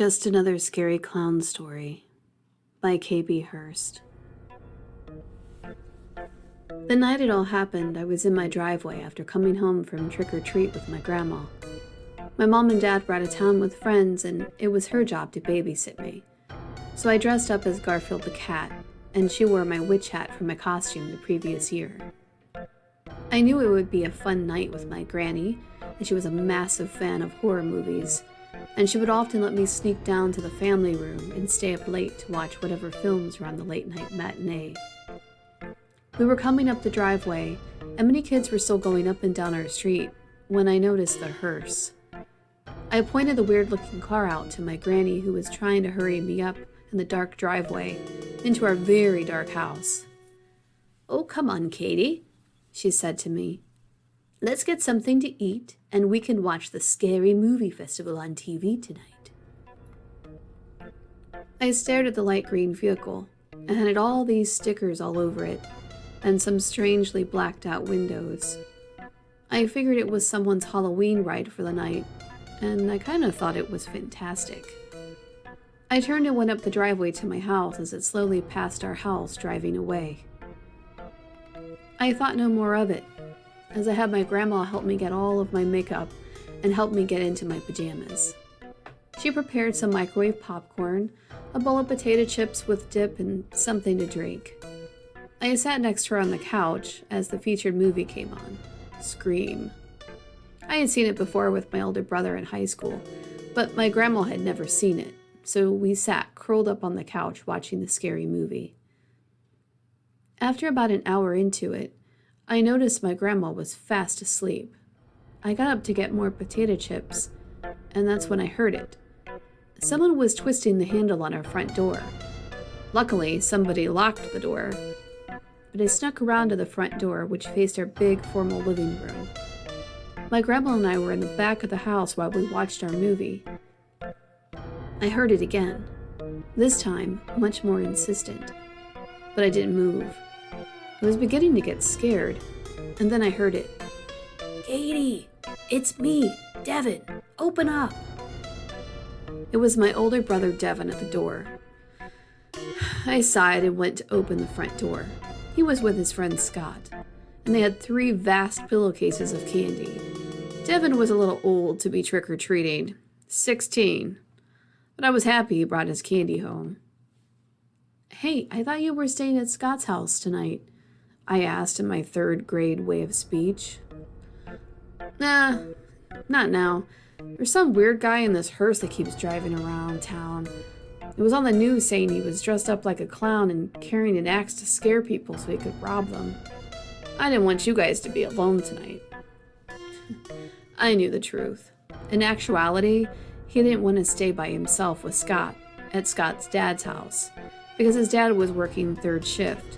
Just Another Scary Clown Story by K.B. Hurst. The night it all happened, I was in my driveway after coming home from trick-or-treat with my grandma. My mom and dad were out of town with friends, and it was her job to babysit me. So I dressed up as Garfield the cat, and she wore my witch hat from my costume the previous year. I knew it would be a fun night with my granny, and she was a massive fan of horror movies, and she would often let me sneak down to the family room and stay up late to watch whatever films were on the late-night matinee. We were coming up the driveway, and many kids were still going up and down our street when I noticed the hearse. I pointed the weird-looking car out to my granny, who was trying to hurry me up in the dark driveway into our very dark house. "Oh, come on, Katie," she said to me. "Let's get something to eat, and we can watch the Scary Movie Festival on TV tonight." I stared at the light green vehicle, and had all these stickers all over it, and some strangely blacked out windows. I figured it was someone's Halloween ride for the night, and I kind of thought it was fantastic. I turned and went up the driveway to my house as it slowly passed our house, driving away. I thought no more of it, as I had my grandma help me get all of my makeup and help me get into my pajamas. She prepared some microwave popcorn, a bowl of potato chips with dip, and something to drink. I sat next to her on the couch as the featured movie came on, Scream. I had seen it before with my older brother in high school, but my grandma had never seen it, so we sat curled up on the couch watching the scary movie. After about an hour into it, I noticed my grandma was fast asleep. I got up to get more potato chips, and that's when I heard it. Someone was twisting the handle on our front door. Luckily, somebody locked the door, but I snuck around to the front door, which faced our big, formal living room. My grandma and I were in the back of the house while we watched our movie. I heard it again, this time much more insistent, but I didn't move. I was beginning to get scared, and then I heard it. "Katie, it's me, Devin. Open up." It was my older brother, Devin, at the door. I sighed and went to open the front door. He was with his friend Scott, and they had 3 vast pillowcases of candy. Devin was a little old to be trick-or-treating, 16, but I was happy he brought his candy home. "Hey, I thought you were staying at Scott's house tonight," I asked in my 3rd grade way of speech. "Nah, not now. There's some weird guy in this hearse that keeps driving around town. It was on the news saying he was dressed up like a clown and carrying an axe to scare people so he could rob them. I didn't want you guys to be alone tonight." I knew the truth. In actuality, he didn't want to stay by himself with Scott at Scott's dad's house because his dad was working 3rd shift,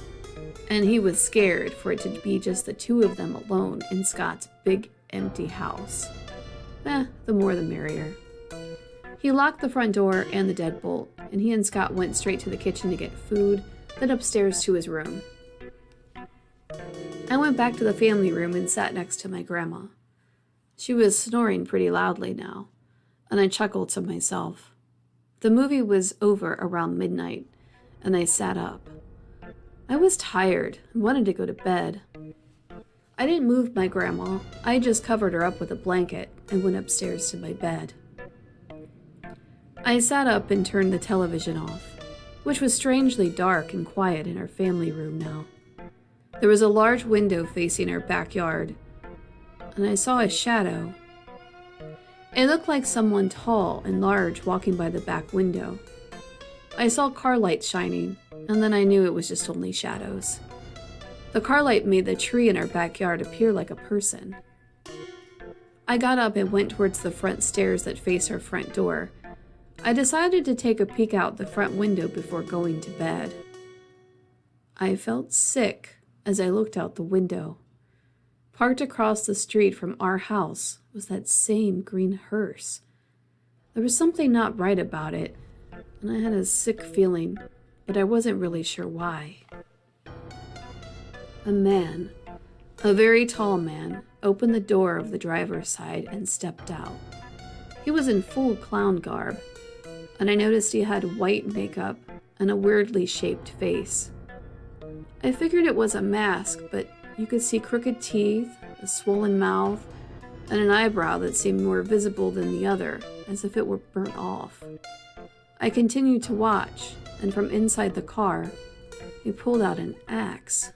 and he was scared for it to be just the 2 of them alone in Scott's big, empty house. The more the merrier. He locked the front door and the deadbolt, and he and Scott went straight to the kitchen to get food, then upstairs to his room. I went back to the family room and sat next to my grandma. She was snoring pretty loudly now, and I chuckled to myself. The movie was over around midnight, and I sat up. I was tired and wanted to go to bed. I didn't move my grandma. I just covered her up with a blanket and went upstairs to my bed. I sat up and turned the television off, which was strangely dark and quiet in our family room now. There was a large window facing our backyard, and I saw a shadow. It looked like someone tall and large walking by the back window. I saw car lights shining, and then I knew it was just only shadows. The car light made the tree in our backyard appear like a person. I got up and went towards the front stairs that face our front door. I decided to take a peek out the front window before going to bed. I felt sick as I looked out the window. Parked across the street from our house was that same green hearse. There was something not right about it, and I had a sick feeling, but I wasn't really sure why. A man, a very tall man, opened the door of the driver's side and stepped out. He was in full clown garb, and I noticed he had white makeup and a weirdly shaped face. I figured it was a mask, but you could see crooked teeth, a swollen mouth, and an eyebrow that seemed more visible than the other, as if it were burnt off. I continued to watch, and from inside the car, he pulled out an axe.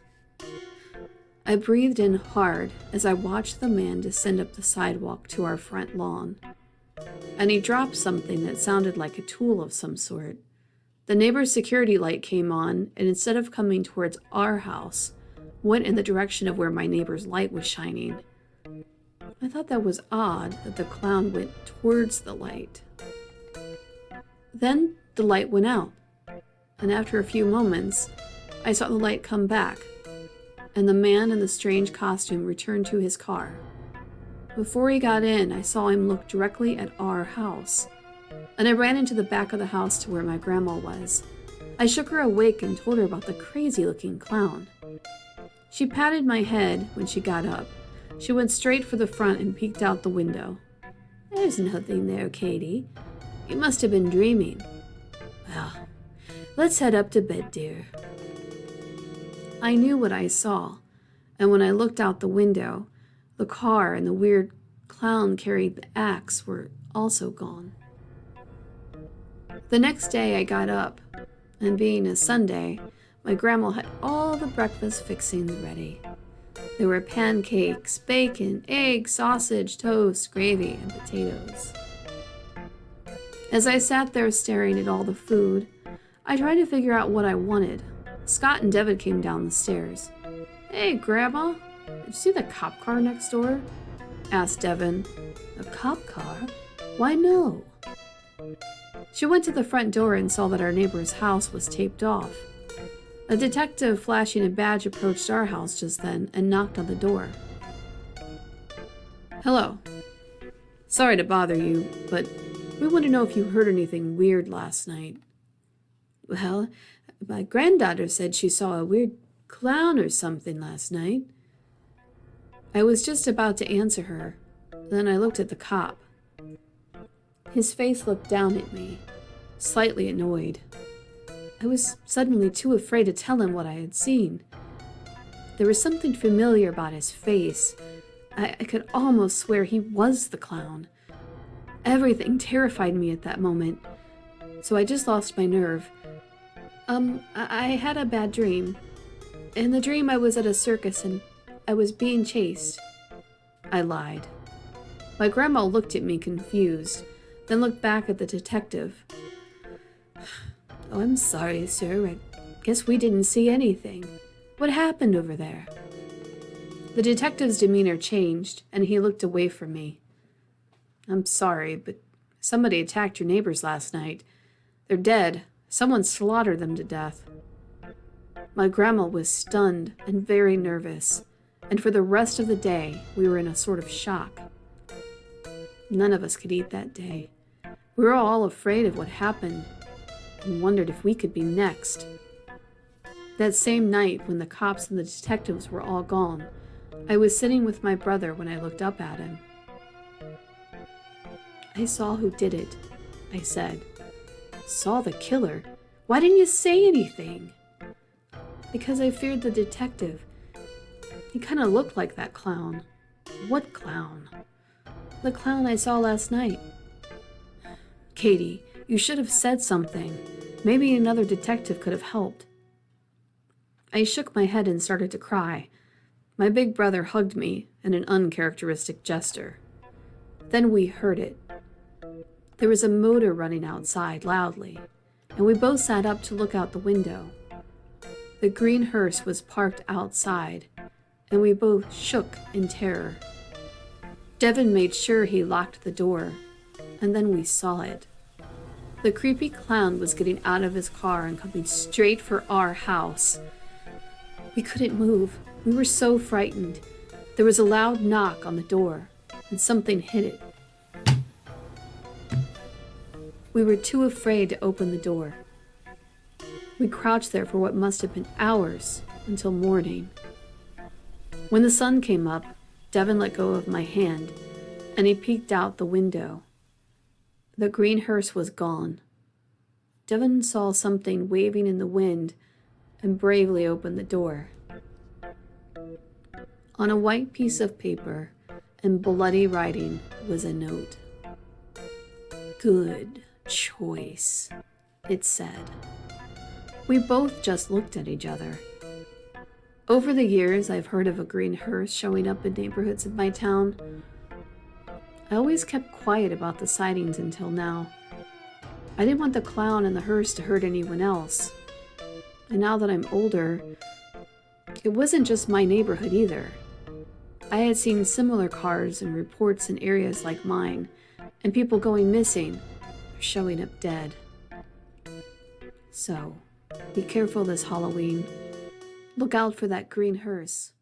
I breathed in hard as I watched the man descend up the sidewalk to our front lawn, and he dropped something that sounded like a tool of some sort. The neighbor's security light came on, and instead of coming towards our house, went in the direction of where my neighbor's light was shining. I thought that was odd that the clown went towards the light. Then the light went out, and after a few moments, I saw the light come back, and the man in the strange costume returned to his car. Before he got in, I saw him look directly at our house, and I ran into the back of the house to where my grandma was. I shook her awake and told her about the crazy-looking clown. She patted my head when she got up. She went straight for the front and peeked out the window. "There's nothing there, Katie. You must have been dreaming. Well, let's head up to bed, dear." I knew what I saw, and when I looked out the window, the car and the weird clown-carried axe were also gone. The next day I got up, and being a Sunday, my grandma had all the breakfast fixings ready. There were pancakes, bacon, eggs, sausage, toast, gravy, and potatoes. As I sat there staring at all the food, I tried to figure out what I wanted. Scott and Devin came down the stairs. "Hey, Grandma, did you see the cop car next door?" asked Devin. "A cop car? Why, no." She went to the front door and saw that our neighbor's house was taped off. A detective flashing a badge approached our house just then and knocked on the door. "Hello. Sorry to bother you, but we want to know if you heard anything weird last night." "Well, my granddaughter said she saw a weird clown or something last night." I was just about to answer her. Then I looked at the cop. His face looked down at me, slightly annoyed. I was suddenly too afraid to tell him what I had seen. There was something familiar about his face. I could almost swear he was the clown. Everything terrified me at that moment, so I just lost my nerve. I had a bad dream. In the dream, I was at a circus and I was being chased." I lied. My grandma looked at me confused, then looked back at the detective. "Oh, I'm sorry, sir. I guess we didn't see anything. What happened over there?" The detective's demeanor changed, and he looked away from me. "I'm sorry, but somebody attacked your neighbors last night. They're dead. Someone slaughtered them to death." My grandma was stunned and very nervous, and for the rest of the day, we were in a sort of shock. None of us could eat that day. We were all afraid of what happened and wondered if we could be next. That same night, when the cops and the detectives were all gone, I was sitting with my brother when I looked up at him. "I saw who did it," I said. "Saw the killer? Why didn't you say anything?" "Because I feared the detective. He kind of looked like that clown." "What clown?" "The clown I saw last night." "Katie, you should have said something. Maybe another detective could have helped." I shook my head and started to cry. My big brother hugged me in an uncharacteristic gesture. Then we heard it. There was a motor running outside loudly, and we both sat up to look out the window. The green hearse was parked outside, and we both shook in terror. Devin made sure he locked the door, and then we saw it. The creepy clown was getting out of his car and coming straight for our house. We couldn't move. We were so frightened. There was a loud knock on the door, and something hit it. We were too afraid to open the door. We crouched there for what must have been hours until morning. When the sun came up, Devin let go of my hand, and he peeked out the window. The green hearse was gone, Devon saw something waving in the wind and bravely opened the door. On a white piece of paper, in bloody writing, was a note. "Good choice," it said. We both just looked at each other. Over the years, I've heard of a green hearse showing up in neighborhoods in my town. I always kept quiet about the sightings until now. I didn't want the clown and the hearse to hurt anyone else. And now that I'm older, it wasn't just my neighborhood either. I had seen similar cars and reports in areas like mine, and people going missing or showing up dead. So, be careful this Halloween. Look out for that green hearse.